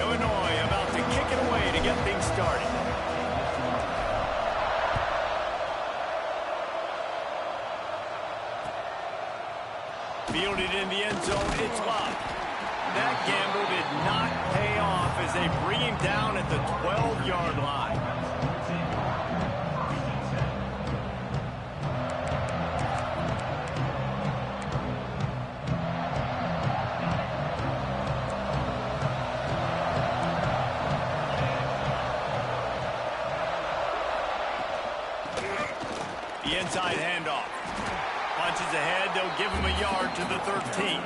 Illinois about to kick it away to get things started. Fielded in the end zone, it's Love. That gamble did not pay off as they bring him down at the 12-yard line. The inside handoff. Punches ahead, they'll give him a yard to the 13.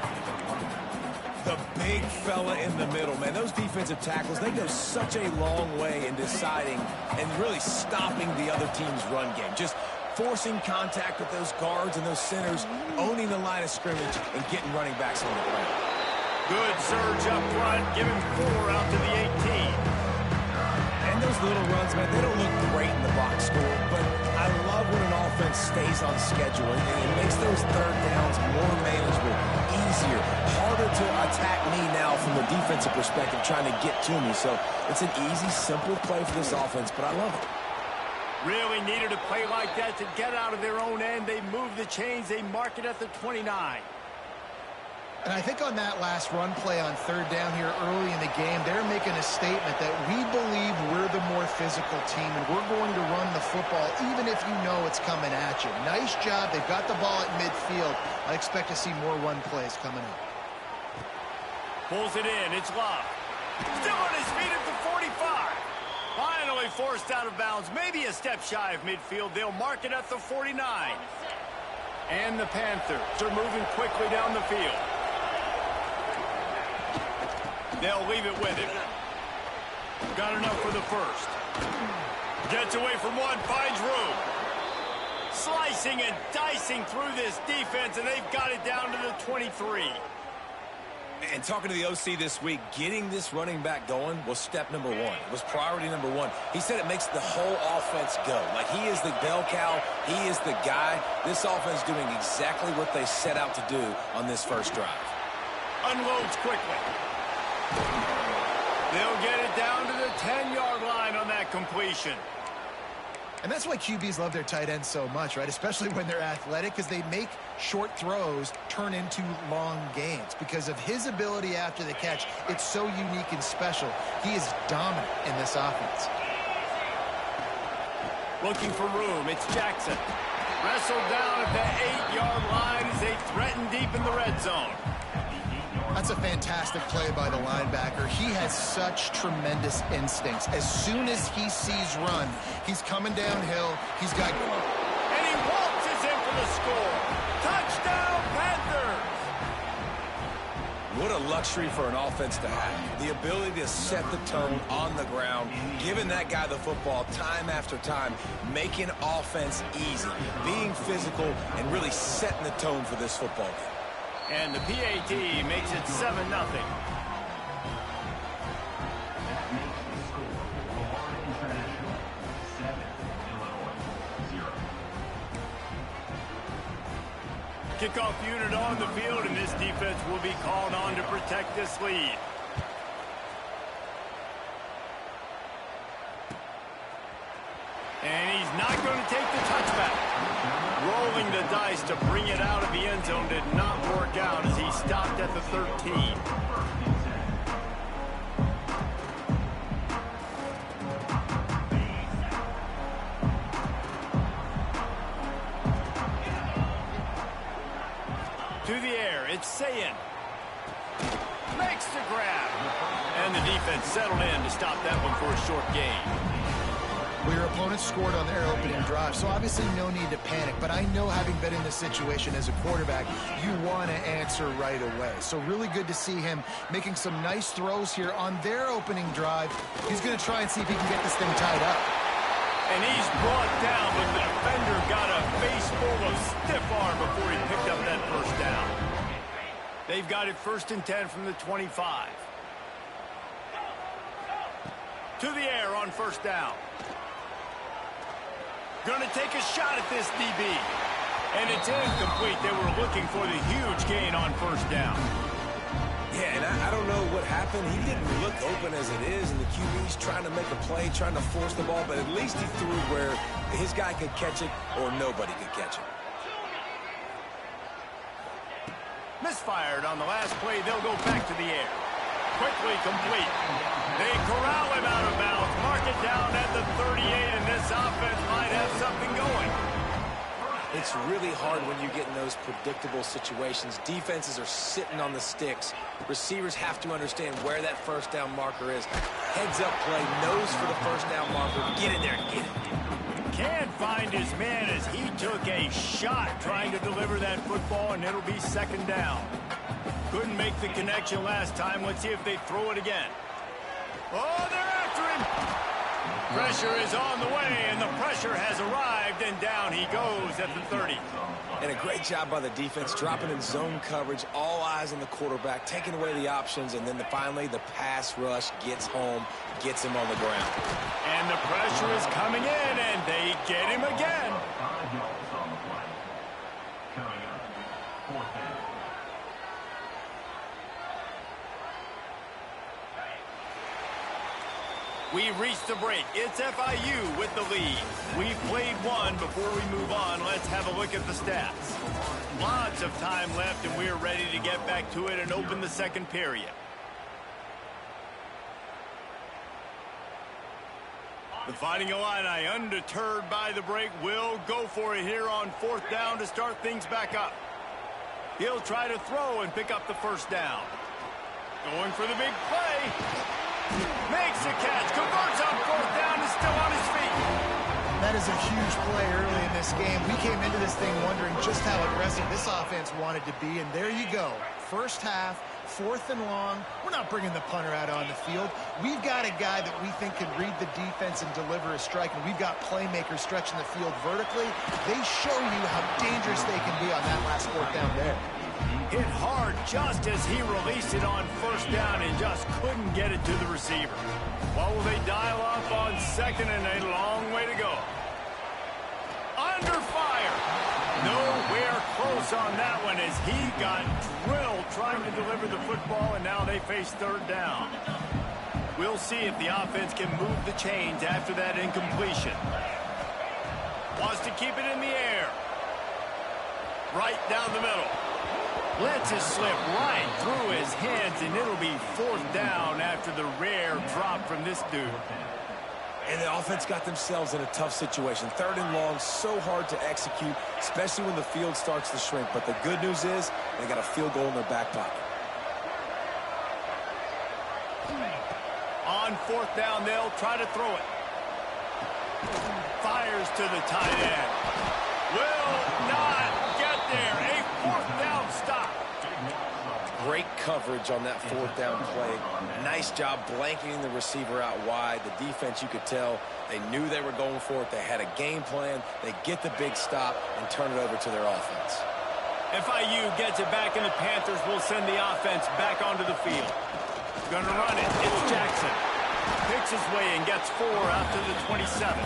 The big fella in the middle, man. Those defensive tackles, they go such a long way in deciding and really stopping the other team's run game. Just forcing contact with those guards and those centers, owning the line of scrimmage, and getting running backs on the ground. Good surge up front, giving 4 out to the 18. And those little runs, man, they don't look great in the box score, but I love when an offense stays on schedule, and it makes those third downs more manageable, easier, harder to attack me now from the defensive perspective trying to get to me. So it's an easy, simple play for this offense, but I love it. Really needed a play like that to get out of their own end. They move the chains. They mark it at the 29. And I think on that last run play on third down here early in the game, they're making a statement that we believe we're the more physical team and we're going to run the football even if you know it's coming at you. Nice job. They've got the ball at midfield. I expect to see more run plays coming up. Pulls it in. It's Love. Still on his feet at the 45. Finally forced out of bounds. Maybe a step shy of midfield. They'll mark it at the 49. And the Panthers are moving quickly down the field. They'll leave it with him. Got enough for the first. Gets away from one, finds room. Slicing and dicing through this defense, and they've got it down to the 23. And talking to the OC this week, getting this running back going was step number one. It was priority number one. He said it makes the whole offense go. Like, he is the bell cow. He is the guy. This offense doing exactly what they set out to do on this first drive. Unloads quickly. They'll get it down to the 10-yard line on that completion. And that's why QBs love their tight ends so much, right? Especially when they're athletic, because they make short throws turn into long gains. Because of his ability after the catch, it's so unique and special. He is dominant in this offense. Looking for room, it's Jackson. Wrestled down at the 8-yard line as they threaten deep in the red zone. That's a fantastic play by the linebacker. He has such tremendous instincts. As soon as he sees run, he's coming downhill. He's got... And he waltzes in for the score. Touchdown, Panthers! What a luxury for an offense to have. The ability to set the tone on the ground, giving that guy the football time after time, making offense easy, being physical, and really setting the tone for this football game. And the PAT makes it 7-0. Kickoff unit on the field, and this defense will be called on to protect this lead. And he's not going to take the touchback. Rolling the dice to bring it out of the end zone did not work out as he stopped at the 13. To the air, it's Sayin. Makes the grab. And the defense settled in to stop that one for a short gain. Well, your opponent scored on their opening drive, so obviously no need to panic. But I know, having been in this situation as a quarterback, you want to answer right away. So really good to see him making some nice throws here on their opening drive. He's going to try and see if he can get this thing tied up. And he's brought down, but the defender got a face full of stiff arm before he picked up that first down. They've got it 1st and 10 from the 25. To the air on 1st down. Going to take a shot at this DB. And it's incomplete. They were looking for the huge gain on first down. Yeah, and I don't know what happened. He didn't look open as it is, and the QB's trying to make a play, trying to force the ball, but at least he threw where his guy could catch it or nobody could catch it. Misfired on the last play. They'll go back to the air. Quickly complete. They corral him out of bounds. Mark it down at the 38, and this offense might have something going. It's really hard when you get in those predictable situations. Defenses are sitting on the sticks. Receivers have to understand where that first down marker is. Heads up play, nose for the first down marker. Get in there, get it. Can't find his man as he took a shot trying to deliver that football, and it'll be second down. Couldn't make the connection last time. Let's see if they throw it again. Oh, they're after him. Pressure is on the way, and the pressure has arrived, and down he goes at the 30. And a great job by the defense, dropping in zone coverage, all eyes on the quarterback, taking away the options, and then finally the pass rush gets home, gets him on the ground. And the pressure is coming in, and they get him again. We reach the break. It's FIU with the lead. We've played one. Before we move on, let's have a look at the stats. Lots of time left, and we're ready to get back to it and open the second period. The Fighting Illini, undeterred by the break, will go for it here on fourth down to start things back up. He'll try to throw and pick up the first down. Going for the big play. Makes a catch, converts on fourth down, is still on his feet. That is a huge play early in this game. We came into this thing wondering just how aggressive this offense wanted to be, and there you go. First half, fourth and long. We're not bringing the punter out on the field. We've got a guy that we think can read the defense and deliver a strike, and we've got playmakers stretching the field vertically. They show you how dangerous they can be on that last fourth down there. Hit hard just as he released it on first down and just couldn't get it to the receiver. What will they dial up on second, and a long way to go? Under fire. Nowhere close on that one as he got drilled trying to deliver the football, and now they face third down. We'll see if the offense can move the chains after that incompletion. Wants to keep it in the air. Right down the middle. Lets it slip right through his hands, and it'll be fourth down after the rare drop from this dude. And the offense got themselves in a tough situation. Third and long, so hard to execute, especially when the field starts to shrink. But the good news is they got a field goal in their back pocket. On fourth down, they'll try to throw it. Fires to the tight end. Will not get there. A fourth down stop. Great coverage on that fourth down play. Nice job blanketing the receiver out wide. The defense, you could tell, they knew they were going for it. They had a game plan. They get the big stop and turn it over to their offense. FIU gets it back, and the Panthers will send the offense back onto the field. Gonna run it. It's Jackson. Picks his way and gets 4 out to the 27.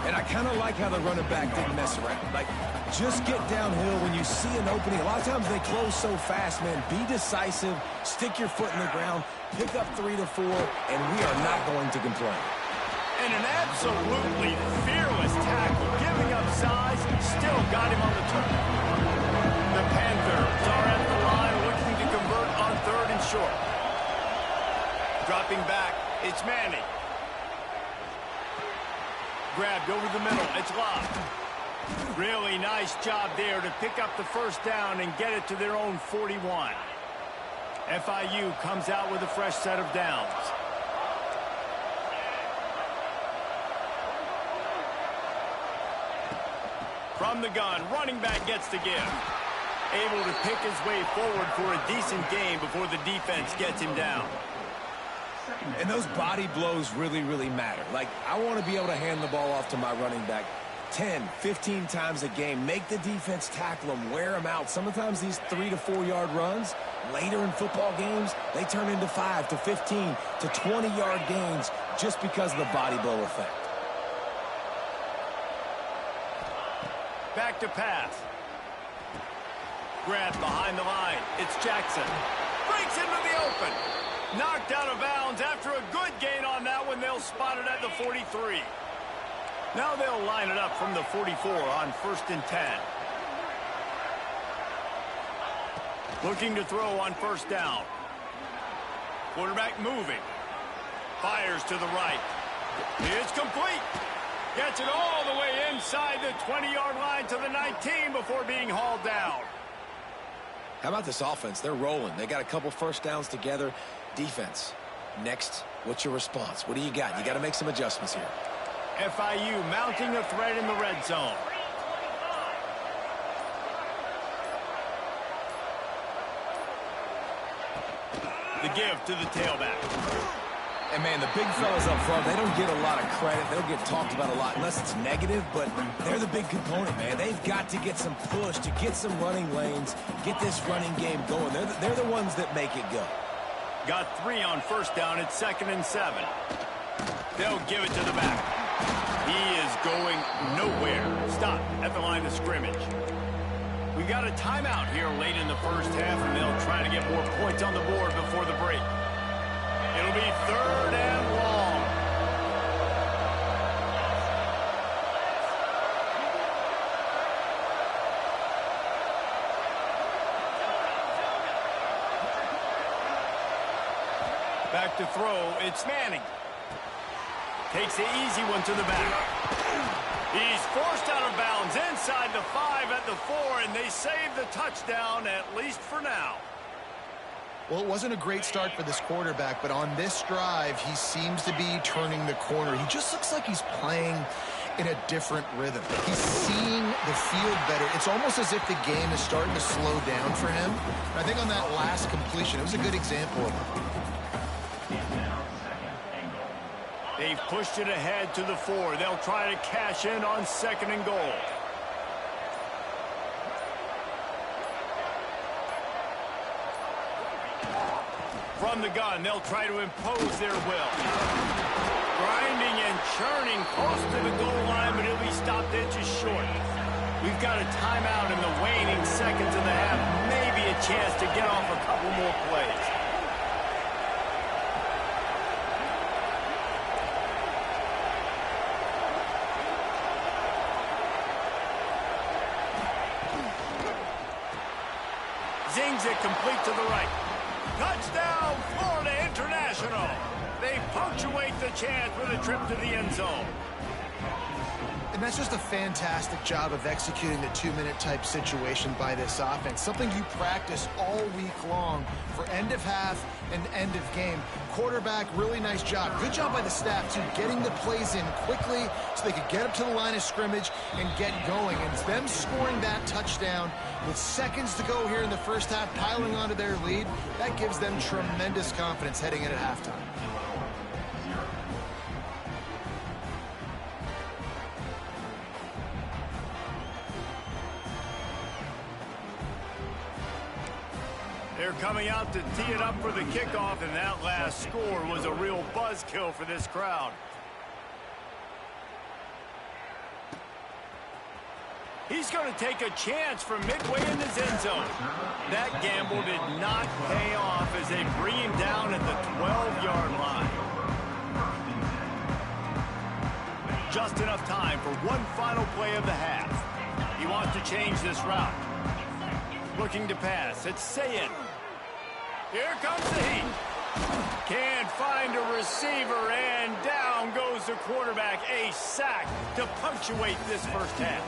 And I kind of like how the running back didn't mess around. Like, just get downhill when you see an opening. A lot of times they close so fast, man. Be decisive, stick your foot in the ground, pick up 3 to 4, and we are not going to complain. And an absolutely fearless tackle, giving up size, still got him on the turn. The Panthers are at the line looking to convert on third and short. Dropping back, it's Manning. Grabbed over the middle, it's locked. Really nice job there to pick up the first down and get it to their own 41. FIU comes out with a fresh set of downs. From the gun, running back gets the give. Able to pick his way forward for a decent gain before the defense gets him down. And those body blows really, really matter. Like, I want to be able to hand the ball off to my running back 10, 15 times a game. Make the defense tackle them, wear them out. Sometimes these 3 to 4 yard runs, later in football games, they turn into 5 to 15 to 20 yard gains just because of the body blow effect. Back to pass. Grabbed behind the line. It's Jackson. Breaks into the open. Knocked out of bounds after a good gain on that one. They'll spot it at the 43. Now they'll line it up from the 44 on 1st and 10. Looking to throw on 1st down. Quarterback moving. Fires to the right. It's complete. Gets it all the way inside the 20-yard line to the 19 before being hauled down. How about this offense? They're rolling. They got a couple first downs together. Defense. Next, what's your response? What do you got? You got to make some adjustments here. FIU mounting a threat in the red zone. The give to the tailback. And, man, the big fellas up front, they don't get a lot of credit. They don't get talked about a lot unless it's negative, but they're the big component, man. They've got to get some push, to get some running lanes, get this running game going. They're the ones that make it go. Got 3 on 1st down. It's 2nd and 7. They'll give it to the back. He is going nowhere. Stop at the line of scrimmage. We've got a timeout here late in the 1st half, and they'll try to get more points on the board before the break. It'll be 3rd and long. Back to throw, it's Manning. Takes the easy one to the back. He's forced out of bounds inside the 5 at the 4, and they save the touchdown, at least for now. Well, it wasn't a great start for this quarterback, but on this drive, he seems to be turning the corner. He just looks like he's playing in a different rhythm. He's seeing the field better. It's almost as if the game is starting to slow down for him. And I think on that last completion, it was a good example of it. They've pushed it ahead to the 4. They'll try to cash in on 2nd and goal. From the gun, they'll try to impose their will. Grinding and churning close to the goal line, but he'll be stopped inches short. We've got a timeout in the waning seconds of the half. Maybe a chance to get off a couple more plays. Zings it complete to the right. Touchdown, Florida International. They punctuate the chance with a trip to the end zone. And that's just a fantastic job of executing the 2-minute type situation by this offense. Something you practice all week long for end of half and end of game. Quarterback, really nice job. Good job by the staff, too, getting the plays in quickly so they could get up to the line of scrimmage and get going. And it's them scoring that touchdown with seconds to go here in the 1st half, piling onto their lead. That gives them tremendous confidence heading in at halftime. They're coming out to tee it up for the kickoff, and that last score was a real buzzkill for this crowd. He's going to take a chance from midway in his end zone. That gamble did not pay off as they bring him down at the 12-yard line. Just enough time for one final play of the half. He wants to change this route. Looking to pass. It's Sayin. Here comes the heat. Can't find a receiver, and down goes the quarterback. A sack to punctuate this 1st half.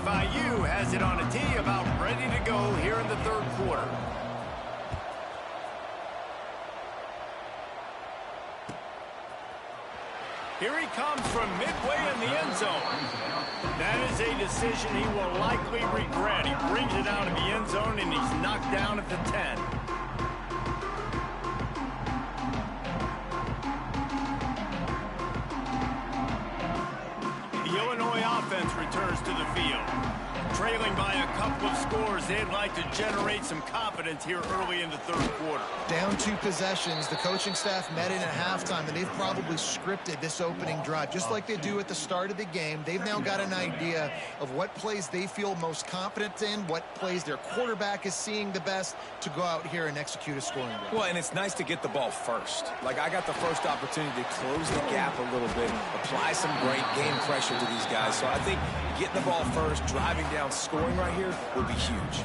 FIU has it on a tee, about ready to go here in the 3rd quarter. Here he comes from midway in the end zone. That is a decision he will likely regret. He brings it out of the end zone, and he's knocked down at the 10. The Illinois offense returns to the field. Trailing by a couple of scores, they'd like to generate some confidence here early in the third quarter. Down 2 possessions, the coaching staff met in at halftime, and they've probably scripted this opening drive. Just like they do at the start of the game, they've now got an idea of what plays they feel most confident in, what plays their quarterback is seeing the best to go out here and execute a scoring drive. Well, and it's nice to get the ball first. Like, I got the first opportunity to close the gap a little bit, apply some great game pressure to these guys. So I think getting the ball first, driving down, scoring right here will be huge.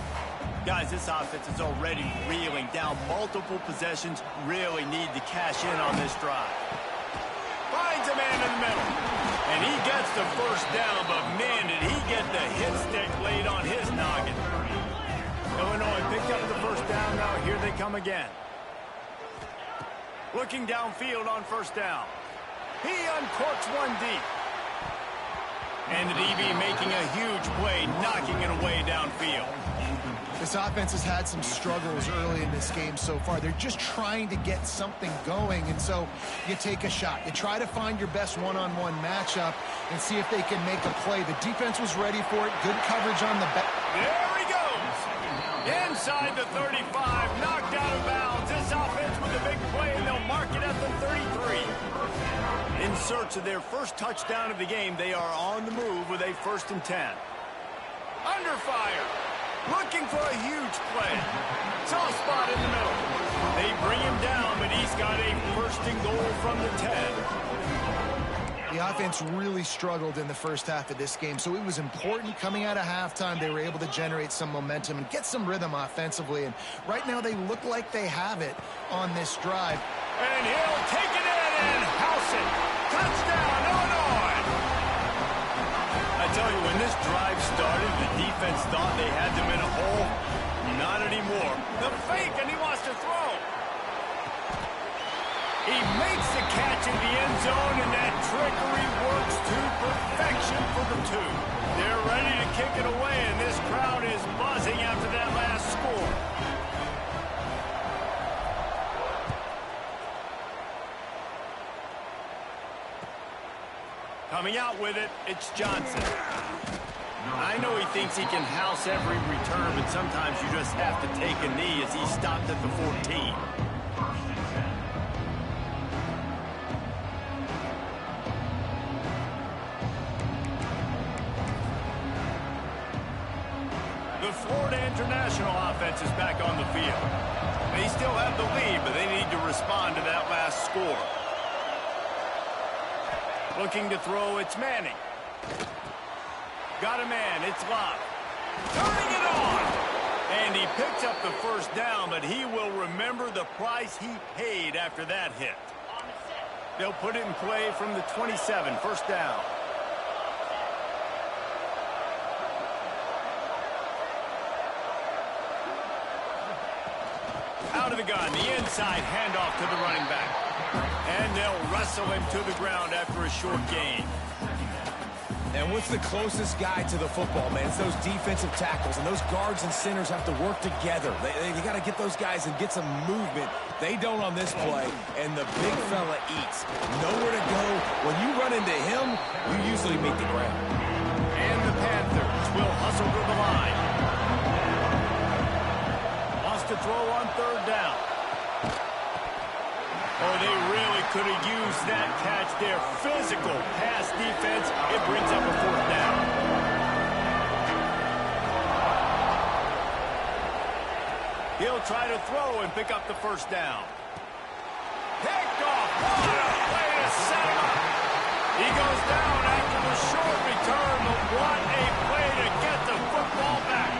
Guys, this offense is already reeling down multiple possessions. Really need to cash in on this drive. Finds a man in the middle. And he gets the first down, but man, did he get the hit stick laid on his noggin. Illinois picked up the first down. Now here they come again. Looking downfield on first down. He uncorks one deep. And the DB making a huge play, knocking it away downfield. This offense has had some struggles early in this game so far. They're just trying to get something going, and so you take a shot. You try to find your best one-on-one matchup and see if they can make a play. The defense was ready for it. Good coverage on the back. There he goes. Inside the 35, knocked out of bounds. This offense with a big play, and they'll mark it at the 33. In search of their first touchdown of the game, they are on the move with a 1st and 10. Under fire. Looking for a huge play. Soft spot in the middle. They bring him down, but he's got a 1st and goal from the 10. The offense really struggled in the first half of this game, so it was important coming out of halftime. They were able to generate some momentum and get some rhythm offensively, and right now they look like they have it on this drive. And he'll take it in and house it. Touchdown, Illinois! I tell you, when this drive started, the defense thought they had them in a hole. Not anymore. The fake, and he wants to throw. He makes the catch in the end zone, and that trickery works to perfection for the 2. They're ready to kick it away, and this crowd is buzzing after that last score. Coming out with it, it's Johnson. I know he thinks he can house every return, but sometimes you just have to take a knee as he stopped at the 14. The Florida International offense is back on the field. They still have the lead, but they need to respond to that last score. Looking to throw, it's Manning. Got a man, it's Locke. Turning it on! And he picks up the first down, but he will remember the price he paid after that hit. They'll put it in play from the 27, 1st down. Out of the gun, the inside handoff to the running back. And they'll wrestle him to the ground after a short gain. And what's the closest guy to the football, man? It's those defensive tackles, and those guards and centers have to work together. They got to get those guys and get some movement. They don't on this play, and the big fella eats. Nowhere to go. When you run into him, you usually meet the ground. And the Panthers will hustle to the line. Wants to throw on 3rd down. Oh, they really could have used that catch there. Physical pass defense. It brings up a 4th down. He'll try to throw and pick up the 1st down. Picked off. What a play to set him up. He goes down after the short return, but what a play to get the football back.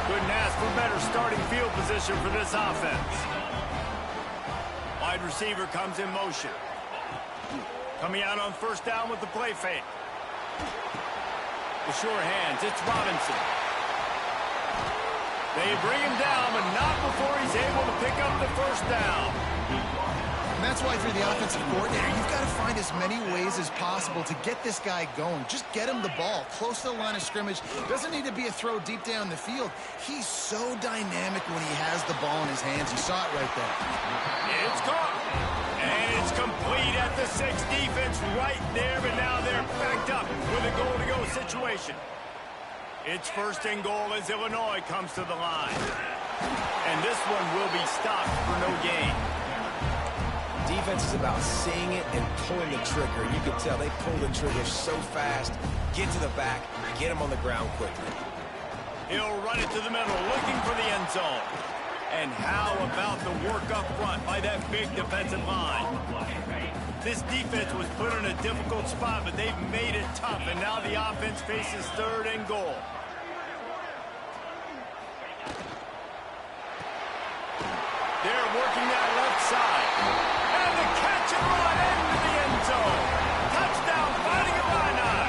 Couldn't ask for better starting field position for this offense. Wide receiver comes in motion. Coming out on 1st down with the play fake. The sure hands, it's Robinson. They bring him down, but not before he's able to pick up the 1st down. And that's why, if you're the offensive coordinator, you've got to find as many ways as possible to get this guy going. Just get him the ball close to the line of scrimmage. Doesn't need to be a throw deep down the field. He's so dynamic when he has the ball in his hands. You saw it right there. It's caught. And it's complete at the 6. Defense right there, but now they're backed up with a goal-to-go situation. It's first and goal as Illinois comes to the line. And this one will be stopped for no gain. Defense is about seeing it and pulling the trigger. You can tell they pull the trigger so fast, get to the back, get him on the ground quickly. He'll run it to the middle, looking for the end zone. And how about the work up front by that big defensive line? This defense was put in a difficult spot, but they've made it tough, and now the offense faces third and goal. They're working that left side. And the catch and run into the end zone. Touchdown, Fighting Illini.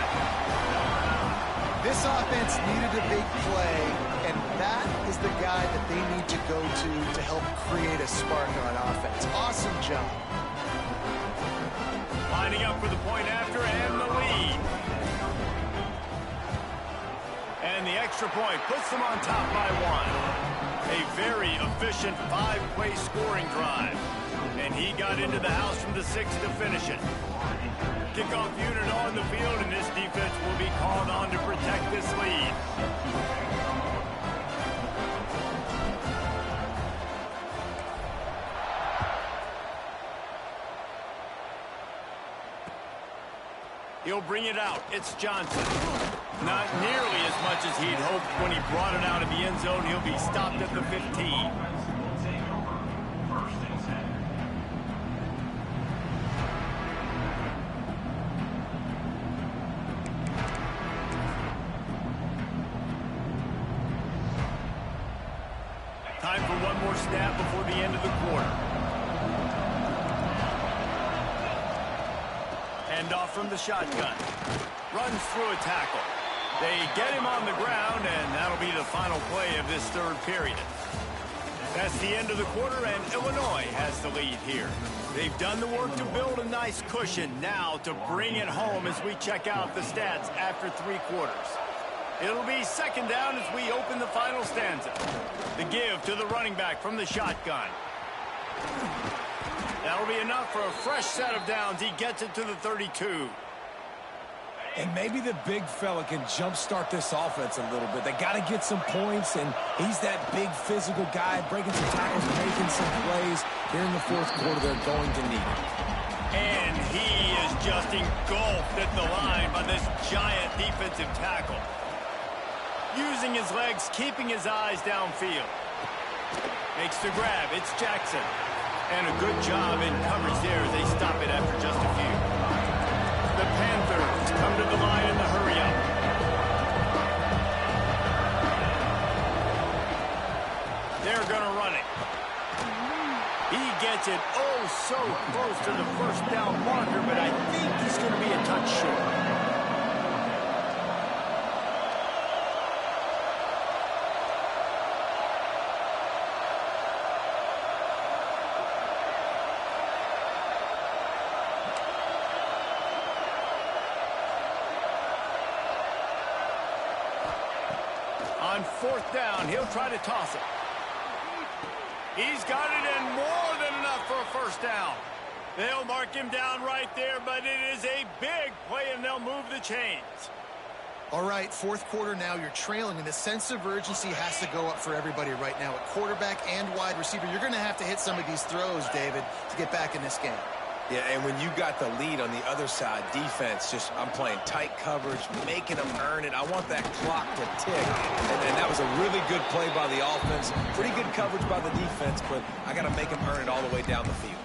This offense needed a big play, and that is the guy that they need to go to help create a spark on offense. Awesome job. Lining up for the point after and the lead. And the extra point puts them on top by one. A very efficient 5-play scoring drive. And he got into the house from the 6 to finish it. Kickoff unit on the field, and this defense will be called on to protect this lead. He'll bring it out. It's Johnson. Not nearly as much as he'd hoped when he brought it out of the end zone. He'll be stopped at the 15. Time for one more snap before the end of the quarter. Hand off from the shotgun. Runs through a tackle. They get him on the ground, and that'll be the final play of this third period. That's the end of the quarter, and Illinois has the lead here. They've done the work to build a nice cushion. Now to bring it home as we check out the stats after 3 quarters. It'll be second down as we open the final stanza. The give to the running back from the shotgun. That'll be enough for a fresh set of downs. He gets it to the 32. And maybe the big fella can jumpstart this offense a little bit. They got to get some points, and he's that big physical guy, breaking some tackles, making some plays. Here in the fourth quarter, they're going to need it. And he is just engulfed at the line by this giant defensive tackle. Using his legs, keeping his eyes downfield. Makes the grab. It's Jackson. And a good job in coverage there as they stop it after just a few. The Panthers come to the line in the hurry-up. They're going to run it. He gets it oh so close to the first down marker, but I think he's going to be a touch short. On fourth down, he'll try to toss it. He's got it in more than enough for a first down. They'll mark him down right there, but it is a big play, and they'll move the chains. All right, fourth quarter now, you're trailing, and the sense of urgency has to go up for everybody right now at quarterback and wide receiver. You're going to have to hit some of these throws, David, to get back in this game. Yeah, and when you got the lead on the other side, defense, I'm playing tight coverage, making them earn it. I want that clock to tick. And that was a really good play by the offense. Pretty good coverage by the defense, but I got to make them earn it all the way down the field.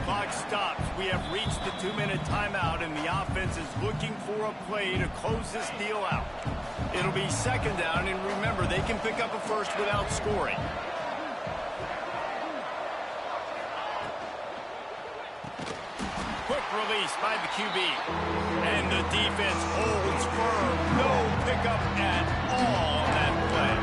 Clock stops. We have reached the 2-minute timeout, and the offense is looking for a play to close this deal out. It'll be second down, and remember, they can pick up a first without scoring. Quick release by the QB. And the defense holds firm. No pickup at all on that play.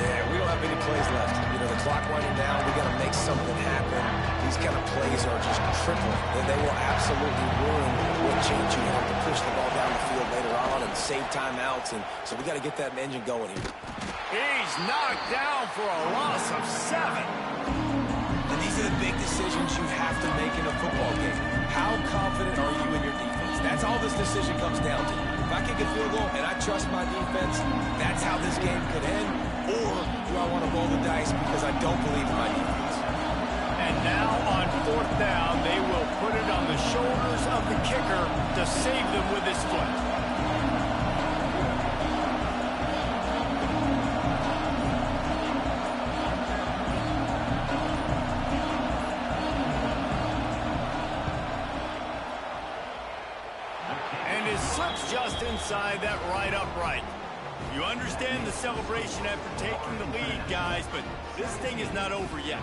Yeah, we don't have any plays left. You know, the clock winding down. We got to make something happen. These kind of plays are just triple. They will absolutely ruin what chance you have to push the ball down the field later on and save timeouts. And so we got to get that engine going here. He's knocked down for a loss of 7. And these are the big decisions you have to make in a football game. How confident are you in your defense? That's all this decision comes down to. If I kick a field goal and I trust my defense, that's how this game could end. Or do I want to roll the dice because I don't believe in my defense? And now on 4th down, they will put it on the shoulders of the kicker to save them with his foot. And his slip's just inside that right upright. You understand the celebration after taking the lead, guys, but this thing is not over yet.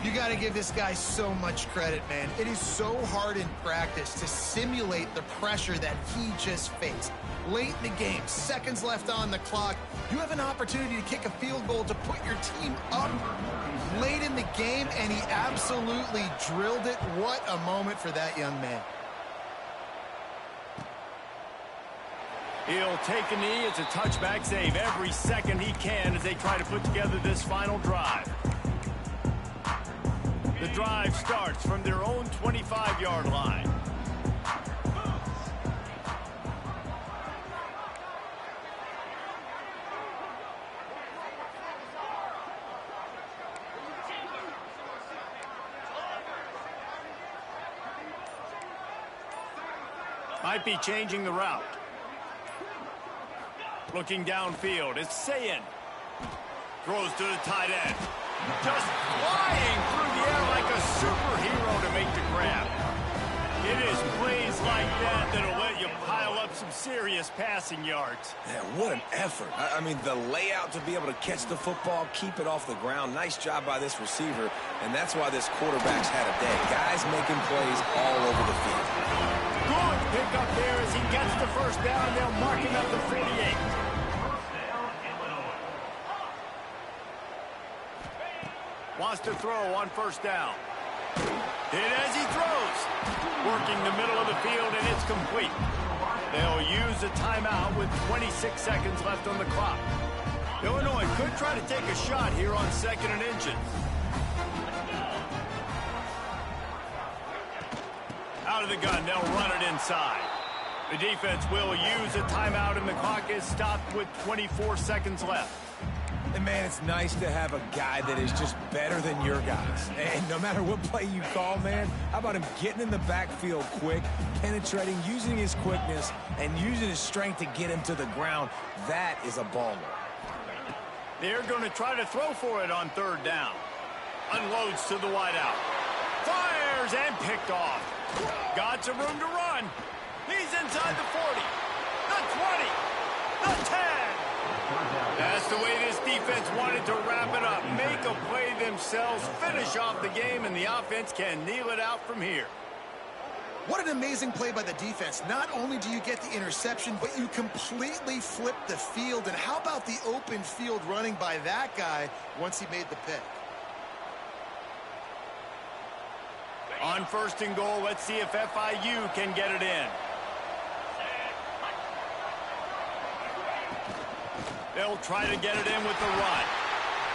You got to give this guy so much credit, man. It is so hard in practice to simulate the pressure that he just faced. Late in the game, seconds left on the clock, you have an opportunity to kick a field goal to put your team up late in the game, and he absolutely drilled it. What a moment for that young man. He'll take a knee. It's a touchback save every second he can as they try to put together this final drive. The drive starts from their own 25-yard line. Might be changing the route. Looking downfield, it's Sayin. Throws to the tight end. Just flying through the air like a superhero to make the grab. It is plays like that that'll let you pile up some serious passing yards. Man, what an effort. I mean, the layout to be able to catch the football, keep it off the ground. Nice job by this receiver, and that's why this quarterback's had a day. Guys making plays all over the field. Good pick up there as he gets the first down. They'll mark him at the 48. Wants to throw on 1st down. Hit as he throws. Working the middle of the field, and it's complete. They'll use a timeout with 26 seconds left on the clock. Illinois could try to take a shot here on 2nd and inches. Out of the gun, they'll run it inside. The defense will use a timeout, and the clock is stopped with 24 seconds left. And, man, it's nice to have a guy that is just better than your guys. And no matter what play you call, man, how about him getting in the backfield quick, penetrating, using his quickness, and using his strength to get him to the ground? That is a baller. They're going to try to throw for it on 3rd down. Unloads to the wideout. Fires and picked off. Got some room to run. He's inside the 40, the 20, the 10. That's the way this defense wanted to wrap it up. Make a play themselves, finish off the game, and the offense can kneel it out from here. What an amazing play by the defense. Not only do you get the interception, but you completely flip the field. And how about the open field running by that guy once he made the pick? On 1st and goal, let's see if FIU can get it in. They'll try to get it in with the run.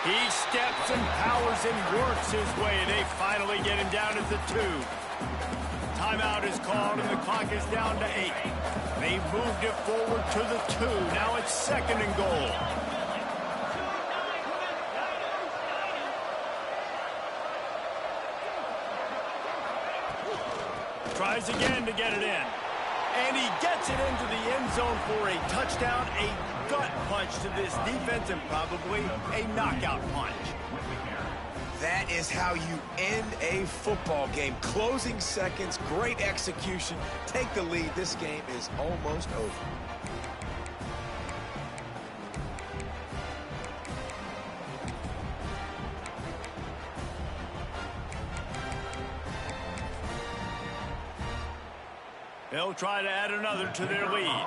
He steps and powers and works his way. They finally get him down at the 2. Timeout is called, and the clock is down to 8. They moved it forward to the 2. Now it's 2nd and goal. Tries again to get it in. And he gets it into the end zone for a touchdown, a gut punch to this defense, and probably a knockout punch. That is how you end a football game. Closing seconds, great execution. Take the lead. This game is almost over. They'll try to add another to their lead.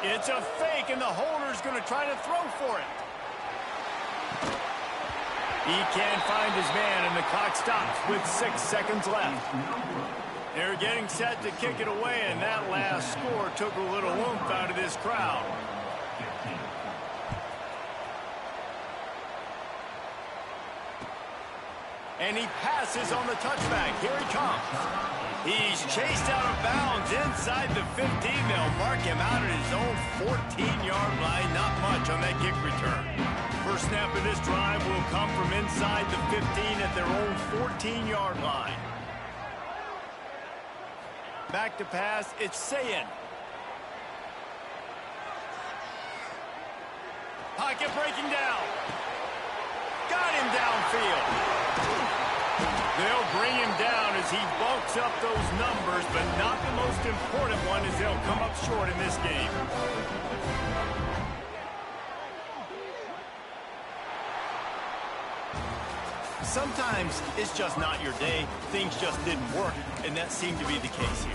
It's a fake, and the holder's going to try to throw for it. He can't find his man, and the clock stops with 6 seconds left. They're getting set to kick it away, and that last score took a little oomph out of this crowd. And he passes on the touchback. Here he comes. He's chased out of bounds inside the 15. They'll mark him out at his own 14-yard line. Not much on that kick return. First snap of this drive will come from inside the 15 at their own 14-yard line. Back to pass, it's Sayin. Pocket breaking down. Got him downfield. They'll bring him down as he bulks up those numbers, but not the most important one as they'll come up short in this game. Sometimes it's just not your day. Things just didn't work, and that seemed to be the case here.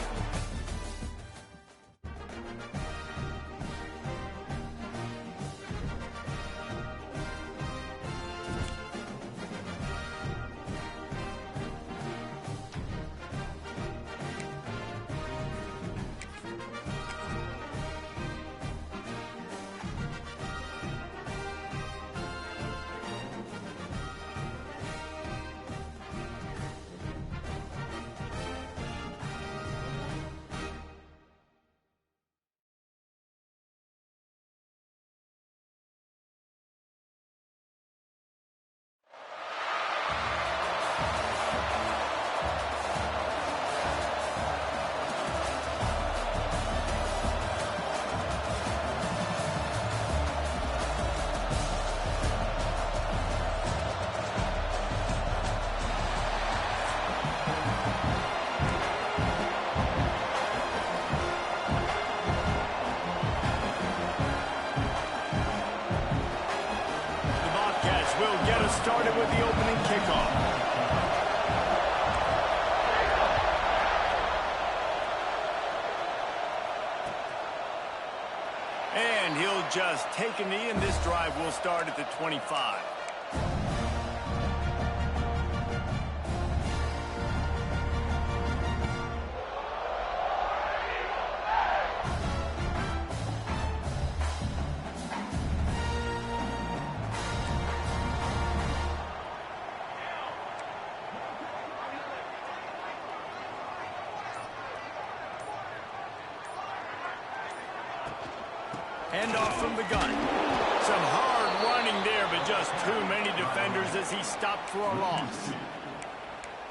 Will get us started with the opening kickoff. And he'll just take a knee, and this drive will start at the 25. Handoff from the gun. Some hard running there, but just too many defenders as he stopped for a loss.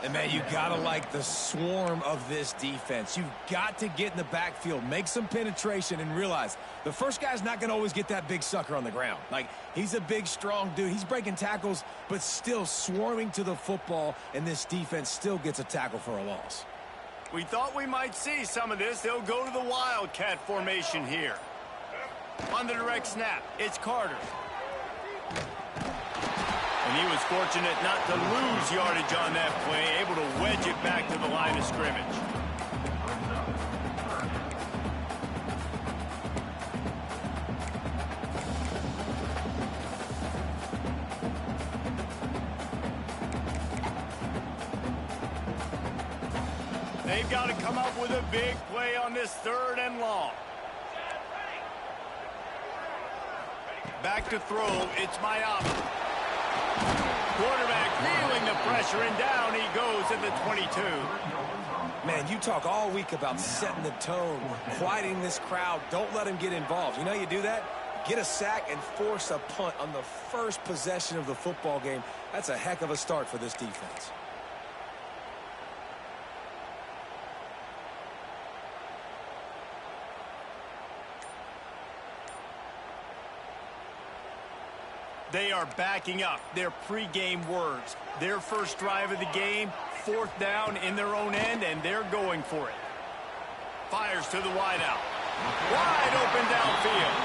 And, man, you got to like the swarm of this defense. You've got to get in the backfield, make some penetration, and realize the first guy's not going to always get that big sucker on the ground. Like, he's a big, strong dude. He's breaking tackles, but still swarming to the football, and this defense still gets a tackle for a loss. We thought we might see some of this. They'll go to the Wildcat formation here. On the direct snap, it's Carter. And he was fortunate not to lose yardage on that play, able to wedge it back to the line of scrimmage. They've got to come up with a big play on this 3rd and long. Back to throw, it's Miami. Quarterback feeling the pressure, and down he goes at the 22. Man, you talk all week about setting the tone, quieting this crowd. Don't let him get involved. You know how you do that? Get a sack and force a punt on the first possession of the football game. That's a heck of a start for this defense. They are backing up their pregame words. Their first drive of the game, 4th down in their own end, and they're going for it. Fires to the wideout. Wide open downfield.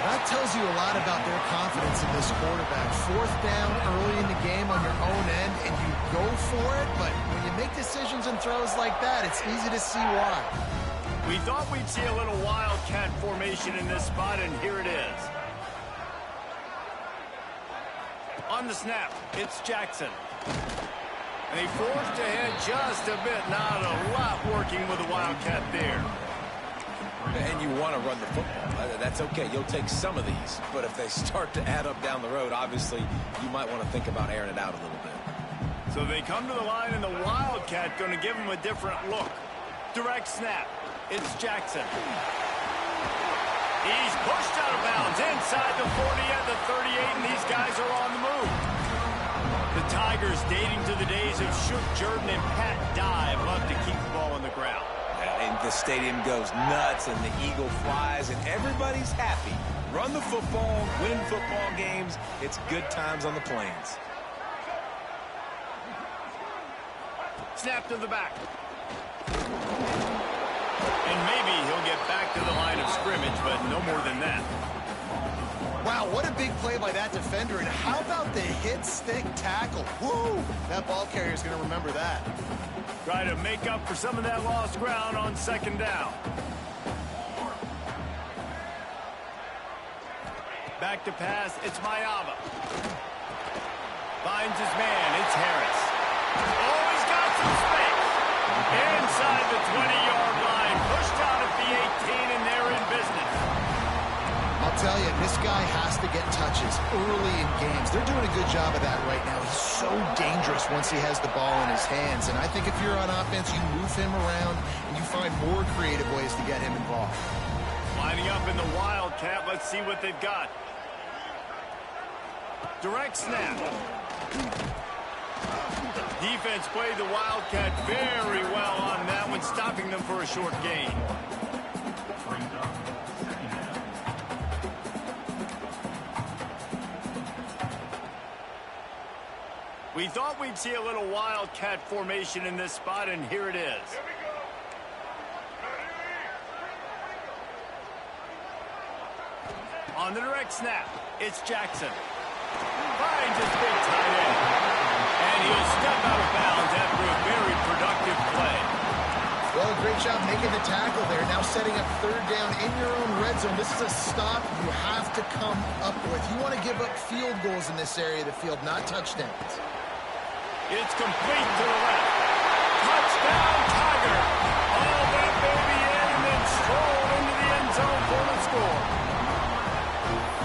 That tells you a lot about their confidence in this quarterback. 4th down early in the game on your own end, and you go for it, but when you make decisions and throws like that, it's easy to see why. We thought we'd see a little Wildcat formation in this spot, and here it is. On the snap, it's Jackson. And he forced ahead just a bit. Not a lot working with the Wildcat there. And you want to run the football. That's okay. You'll take some of these. But if they start to add up down the road, obviously, you might want to think about airing it out a little bit. So they come to the line, and the Wildcat going to give them a different look. Direct snap. It's Jackson. He's pushed out of bounds inside the 40 at the 38, and these guys are on the move. The Tigers, dating to the days of Shook Jordan and Pat Dye, love to keep the ball on the ground. And the stadium goes nuts, and the eagle flies, and everybody's happy. Run the football, win football games. It's good times on the Plains. Snap to the back. And maybe he'll get back to the line of scrimmage, but no more than that. Wow, what a big play by that defender. And how about the hit-stick tackle? Woo! That ball carrier is going to remember that. Try to make up for some of that lost ground on second down. Back to pass, it's Mayava. Finds his man, it's Harris. Oh, he's got some space. Inside the 20-yard line, pushed out at the 18, and they're in business. I'll tell you, this guy has to get touches early in games. They're doing a good job of that right now. He's so dangerous once he has the ball in his hands. And I think if you're on offense, you move him around and you find more creative ways to get him involved. Lining up in the Wildcat, let's see what they've got. Direct snap. Defense played the Wildcat very well on that one, stopping them for a short gain. We thought we'd see a little Wildcat formation in this spot, and here it is. On the direct snap, it's Jackson. Finds his big tight end. And he'll step out of bounds after a very productive play. Well, great job making the tackle there. Now setting up third down in your own red zone. This is a stop you have to come up with. You want to give up field goals in this area of the field, not touchdowns. It's complete to the left. Touchdown, Tiger. All that baby in and then stroll into the end zone for the score.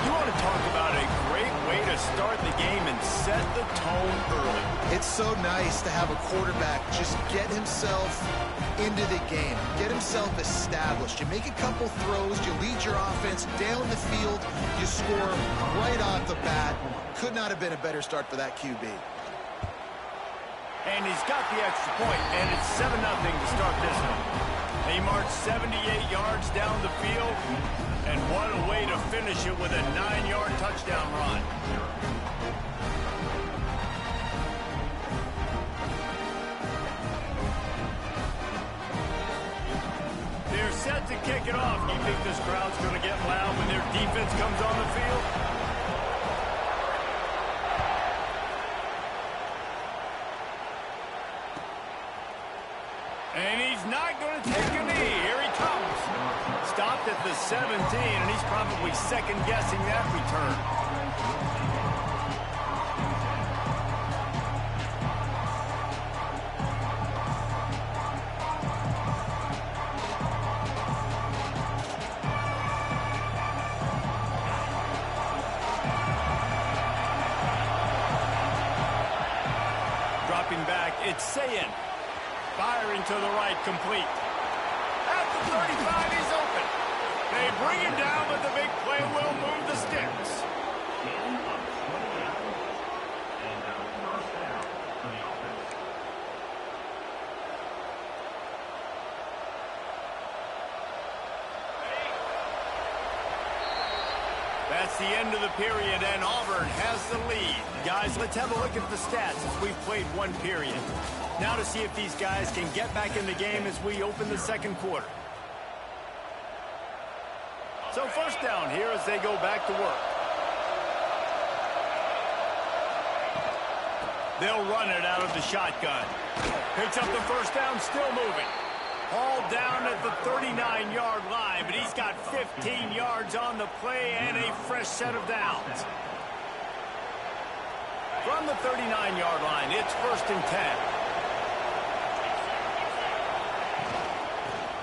You want to talk about a great way to start the game and set the tone early. It's so nice to have a quarterback just get himself into the game, get himself established. You make a couple throws, you lead your offense down the field, you score right off the bat. Could not have been a better start for that QB. And he's got the extra point, and it's 7-0 to start this one. They marched 78 yards down the field, and what a way to finish it with a 9-yard touchdown run. They're set to kick it off. Do you think this crowd's going to get loud when their defense comes on the field? And he's not going to take a knee. Here he comes. Stopped at the 17, and he's probably second-guessing that return. Dropping back, it's Sayin. Firing to the right, complete. At the 35, he's open. They bring him down, but the big play will move the sticks. That's the end of the period, and Auburn has the lead. Guys, let's have a look at the stats as we've played one period. Now to see if these guys can get back in the game as we open the second quarter. So first down here as they go back to work. They'll run it out of the shotgun. Picks up the first down, still moving. Hauled down at the 39-yard line, but he's got 15 yards on the play and a fresh set of downs. From the 39-yard line, it's 1st and 10.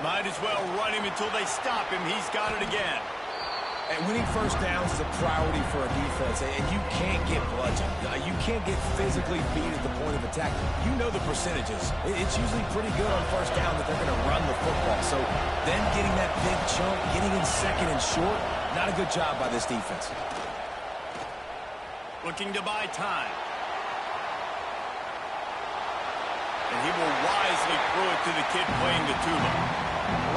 Might as well run him until they stop him. He's got it again. And winning first downs is a priority for a defense, and you can't get bludgeoned. You can't get physically beat at the point of attack. You know the percentages. It's usually pretty good on first down that they're going to run the football. So then getting that big chunk, getting in second and short, not a good job by this defense. Looking to buy time. And he will wisely throw it to the kid playing the tuba.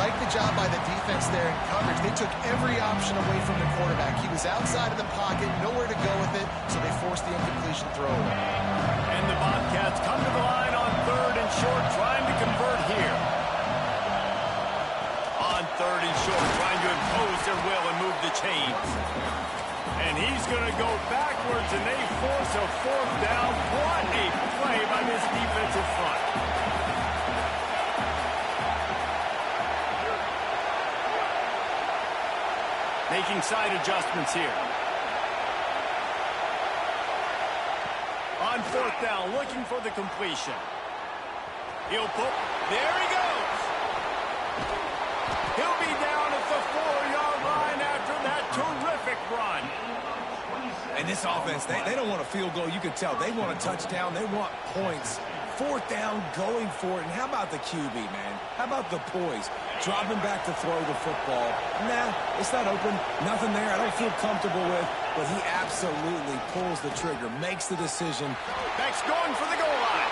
Like the job by the defense there in coverage. They took every option away from the quarterback. He was outside of the pocket, nowhere to go with it, so they forced the incompletion throw away. And the Bobcats come to the line on third and short, trying to convert here. On third and short, trying to impose their will and move the chains. And he's going to go backwards, and they force a fourth down. What a play by this defensive front. Making side adjustments here. On fourth down, looking for the completion. He'll put, there he goes. He'll be down at the 4-yard line after that terrific run. And this offense, they don't want a field goal. You can tell they want a touchdown. They want points. Fourth down, going for it. And how about the QB, man? How about the poise? Dropping back to throw the football. Nah, it's not open. Nothing there I don't feel comfortable with. But he absolutely pulls the trigger, makes the decision. Beck's going for the goal line.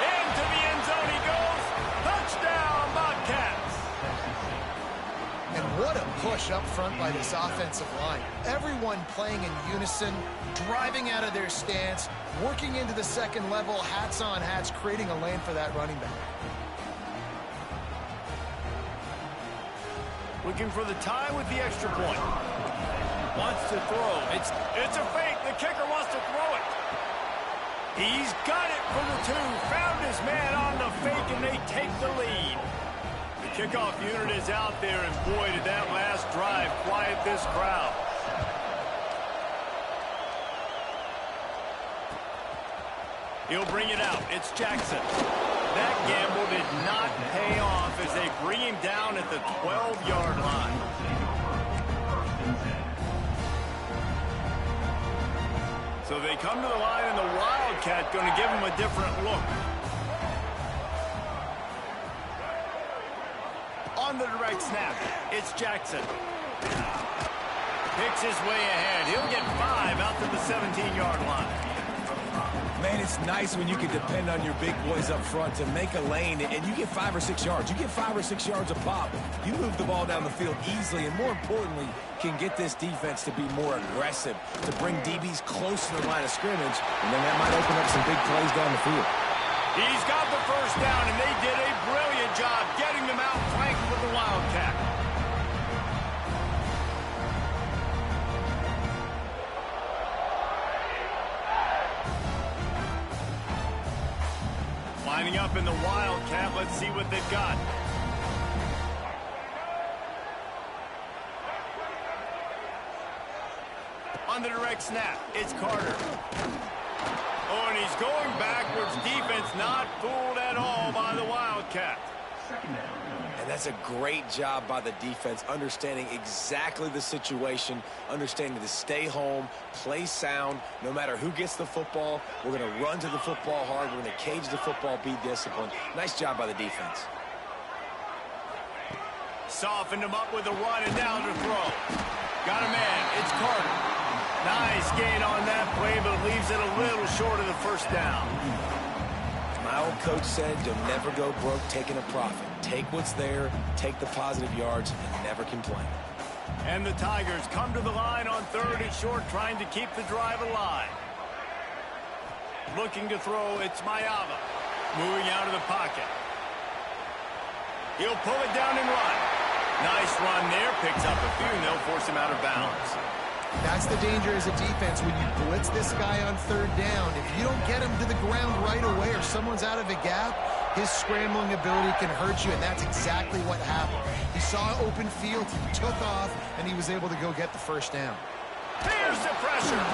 Into the end zone he goes. Touchdown, Bobcats. And what a push up front by this offensive line. Everyone playing in unison, driving out of their stance, working into the second level, hats on hats, creating a lane for that running back. Looking for the tie with the extra point. Wants to throw. It's a fake. The kicker wants to throw it. He's got it for the two. Found his man on the fake, and they take the lead. The kickoff unit is out there, and boy, did that last drive quiet this crowd. He'll bring it out. It's Jackson. That gamble did not pay off as they bring him down at the 12-yard line. So they come to the line, and the Wildcat going to give him a different look. On the direct snap, it's Jackson. Picks his way ahead. He'll get 5 out to the 17-yard line. Man, it's nice when you can depend on your big boys up front to make a lane, and you get 5 or 6 yards. You get 5 or 6 yards a pop. You move the ball down the field easily, and more importantly, can get this defense to be more aggressive, to bring DBs close to the line of scrimmage, and then that might open up some big plays down the field. He's got the first down, and they did a brilliant job getting them out flanked with the Wildcat. Lining up in the Wildcat. Let's see what they've got. On the direct snap, it's Carter. Oh, and he's going backwards. Defense not fooled at all by the Wildcat. And that's a great job by the defense, understanding exactly the situation, understanding to stay home, play sound. No matter who gets the football, we're going to run to the football hard. We're going to cage the football, be disciplined. Nice job by the defense. Softened him up with a run, and down to throw. Got a man. It's Carter. Nice gain on that play, but leaves it a little short of the first down. My old coach said, you'll never go broke taking a profit. Take what's there, take the positive yards, and never complain. And the Tigers come to the line on third and short, trying to keep the drive alive. Looking to throw, it's Mayava. Moving out of the pocket. He'll pull it down and run. Nice run there, picks up a few, and they'll force him out of bounds. That's the danger as a defense when you blitz this guy on third down. If you don't get him to the ground right away or someone's out of a gap, his scrambling ability can hurt you, and that's exactly what happened. He saw open field, he took off, and he was able to go get the first down. Here's the pressure.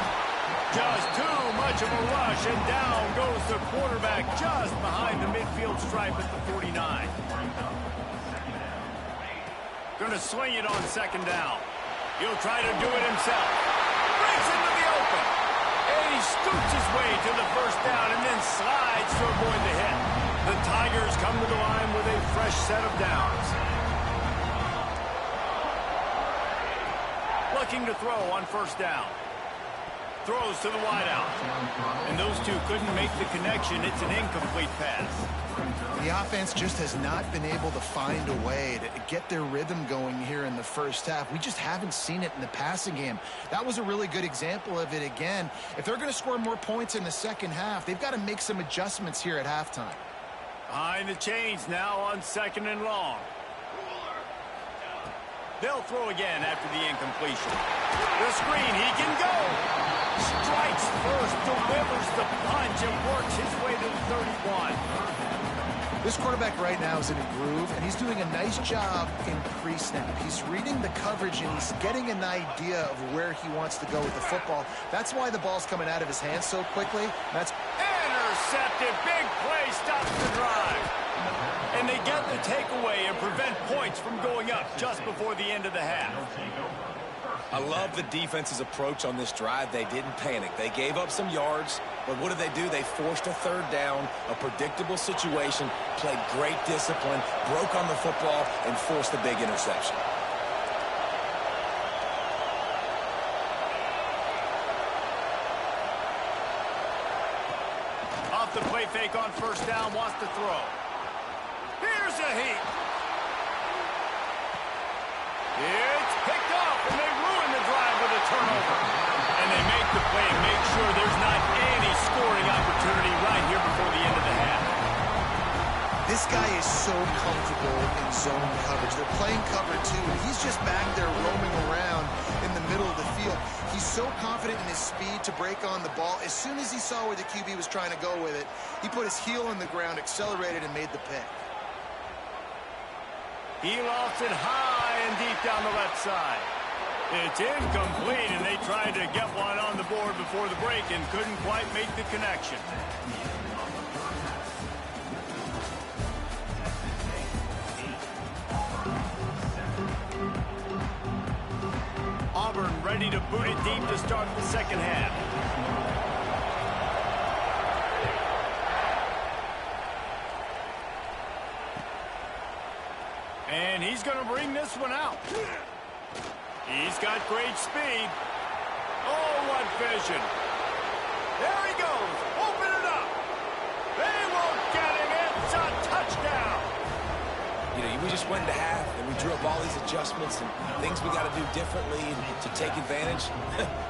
Just too much of a rush, and down goes the quarterback just behind the midfield stripe at the 49. Going to swing it on second down. He'll try to do it himself. Breaks into the open. And he scoots his way to the first down and then slides to avoid the hit. The Tigers come to the line with a fresh set of downs. Looking to throw on first down. Throws to the wideout. And those two couldn't make the connection. It's an incomplete pass. The offense just has not been able to find a way to get their rhythm going here in the first half. We just haven't seen it in the passing game. That was a really good example of it again. If they're going to score more points in the second half, they've got to make some adjustments here at halftime. Behind the chains now on 2nd and long. They'll throw again after the incompletion. The screen, he can go. Strikes first, delivers the punch, and works his way to the 31. This quarterback right now is in a groove, and he's doing a nice job in pre-snap. He's reading the coverage, and he's getting an idea of where he wants to go with the football. That's why the ball's coming out of his hands so quickly. That's intercepted. Big play stops the drive. And they get the takeaway and prevent points from going up just before the end of the half. I love the defense's approach on this drive. They didn't panic. They gave up some yards, but what did they do? They forced a third down, a predictable situation, played great discipline, broke on the football, and forced a big interception. Off the play fake on first down, wants to throw. Here's a heat. It's picked up, and they ruin the drive with a turnover. And they make the play and make sure there's not any scoring opportunity right here before the end of the half. This guy is so comfortable in zone coverage. They're playing cover two, and he's just back there roaming around in the middle of the field. He's so confident in his speed to break on the ball. As soon as he saw where the QB was trying to go with it, he put his heel on the ground, accelerated, and made the pick. He lofts it high and deep down the left side. It's incomplete, and they tried to get one on the board before the break and couldn't quite make the connection. Auburn ready to boot it deep to start the second half. And he's going to bring this one out. He's got great speed. Oh, what vision. There he goes. Open it up. They won't get him. It's a touchdown. You know, we just went into half, and we drew up all these adjustments and things we got to do differently to take advantage.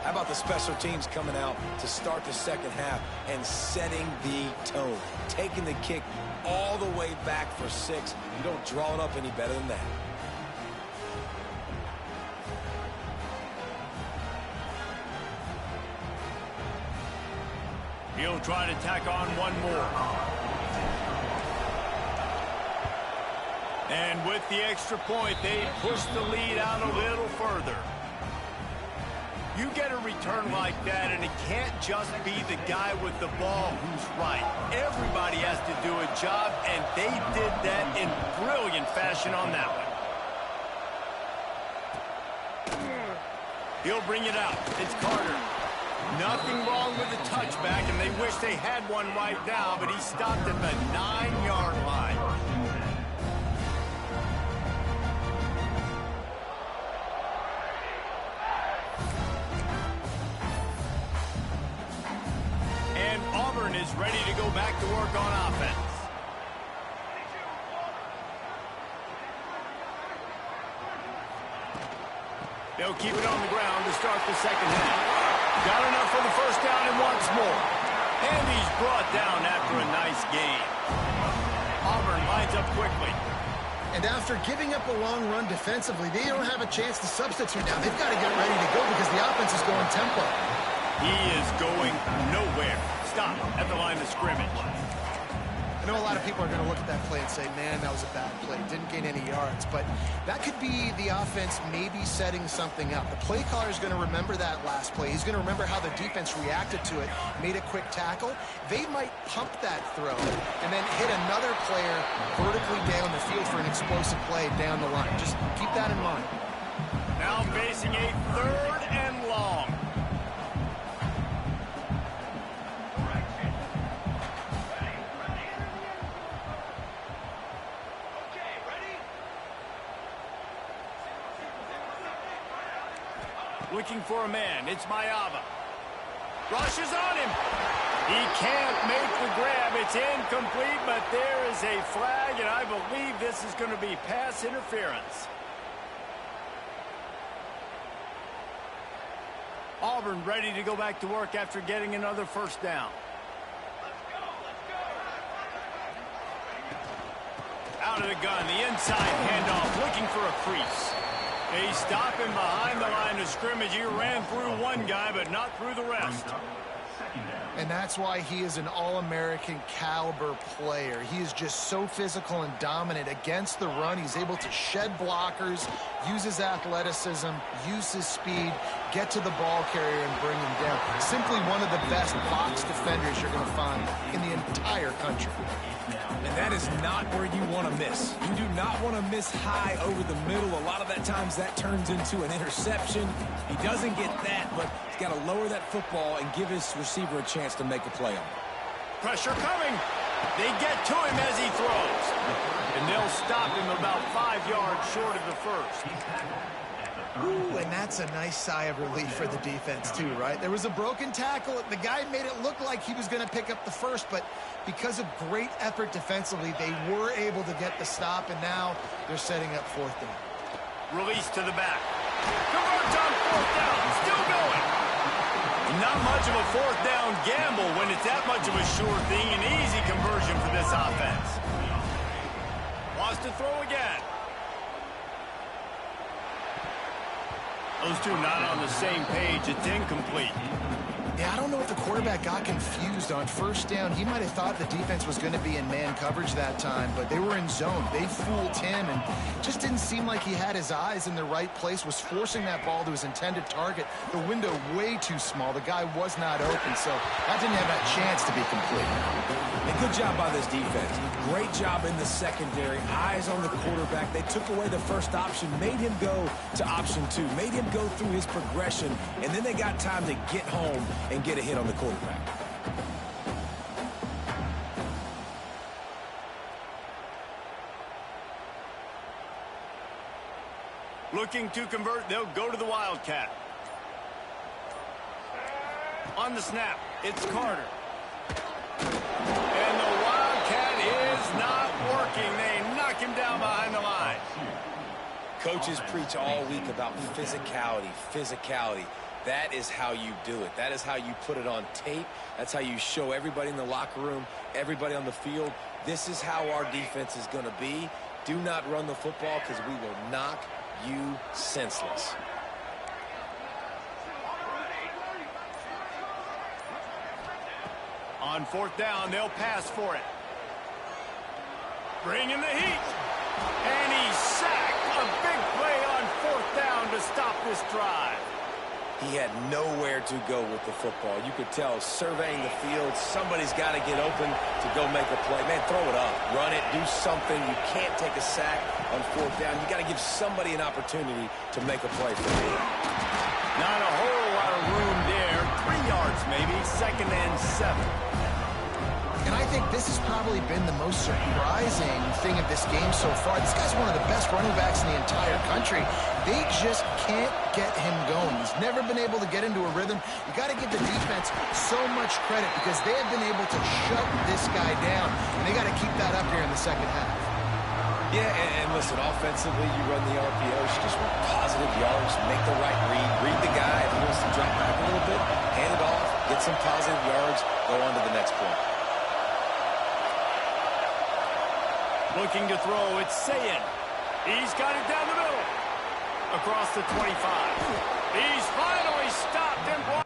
How about the special teams coming out to start the second half and setting the tone, taking the kick all the way back for 6. You don't draw it up any better than that. He'll try to tack on one more. And with the extra point, they push the lead out a little further. You get a return like that, and it can't just be the guy with the ball who's right. Everybody has to do a job, and they did that in brilliant fashion on that one. He'll bring it out. It's Carter. Nothing wrong with the touchback, and they wish they had one right now, but he stopped at the 9-yard line. And Auburn is ready to go back to work on offense. They'll keep it on the ground to start the second half. Got enough for the first down and wants more. And he's brought down after a nice gain. Auburn lines up quickly. And after giving up a long run defensively, they don't have a chance to substitute now. They've got to get ready to go because the offense is going tempo. He is going nowhere. Stop at the line of scrimmage. I know a lot of people are going to look at that play and say, man, that was a bad play. Didn't gain any yards. But that could be the offense maybe setting something up. The play caller is going to remember that last play. He's going to remember how the defense reacted to it, made a quick tackle. They might pump that throw and then hit another player vertically down the field for an explosive play down the line. Just keep that in mind. Now facing facing a 3rd and long. Looking for a man. It's Mayava. Rushes on him. He can't make the grab. It's incomplete, but there is a flag, and I believe this is going to be pass interference. Auburn ready to go back to work after getting another first down. Out of the gun, the inside handoff, looking for a crease. They stop him behind the line of scrimmage. He ran through one guy, but not through the rest. And that's why he is an All-American caliber player. He is just so physical and dominant against the run. He's able to shed blockers, use his athleticism, use his speed, get to the ball carrier and bring him down. Simply one of the best box defenders you're going to find in the entire country. And that is not where you want to miss. You do not want to miss high over the middle. A lot of that times that turns into an interception. He doesn't get that, but he's got to lower that football and give his receiver a chance to make a play on it. Pressure coming. They get to him as he throws. And they'll stop him about 5 yards short of the first. Ooh, and that's a nice sigh of relief for the defense too, right? There was a broken tackle. The guy made it look like he was going to pick up the first, but because of great effort defensively, they were able to get the stop, and now they're setting up 4th down. Release to the back. Converts on 4th down. Still going. Not much of a 4th down gamble when it's that much of a sure thing. An easy conversion for this offense. Wants to throw again. Those two not on the same page. It's incomplete. Yeah, I don't know if the quarterback got confused on 1st down. He might have thought the defense was going to be in man coverage that time, but they were in zone. They fooled him and just didn't seem like he had his eyes in the right place, was forcing that ball to his intended target. The window way too small. The guy was not open, so that didn't have that chance to be complete. And good job by this defense. Great job in the secondary. Eyes on the quarterback. They took away the first option, made him go to option 2, made him go through his progression, and then they got time to get home and get a hit on the quarterback. Looking to convert, they'll go to the Wildcat. On the snap, it's Carter. And the Wildcat is not working. They knock him down behind the line. Coaches preach all week about physicality. That is how you do it. That is how you put it on tape. That's how you show everybody in the locker room, everybody on the field. This is how our defense is going to be. Do not run the football because we will knock you senseless. On 4th down, they'll pass for it. Bringing the heat. And he's sacked. A big play on 4th down to stop this drive. He had nowhere to go with the football. You could tell, surveying the field, somebody's got to get open to go make a play. Man, throw it up, run it, do something. You can't take a sack on 4th down. You got to give somebody an opportunity to make a play for you. Not a whole lot of room there. 3 yards maybe, 2nd and 7. And I think this has probably been the most surprising thing of this game so far. This guy's one of the best running backs in the entire country. They just can't get him going. He's never been able to get into a rhythm. You got to give the defense so much credit because they have been able to shut this guy down, and they got to keep that up here in the 2nd half. Yeah, and listen, offensively, you run the RPOs, you just want positive yards, make the right read the guy. If he wants to drop back a little bit, hand it off, get some positive yards, go on to the next play. Looking to throw, it's Sayin. He's got it down the middle. Across the 25. He's finally stopped and brought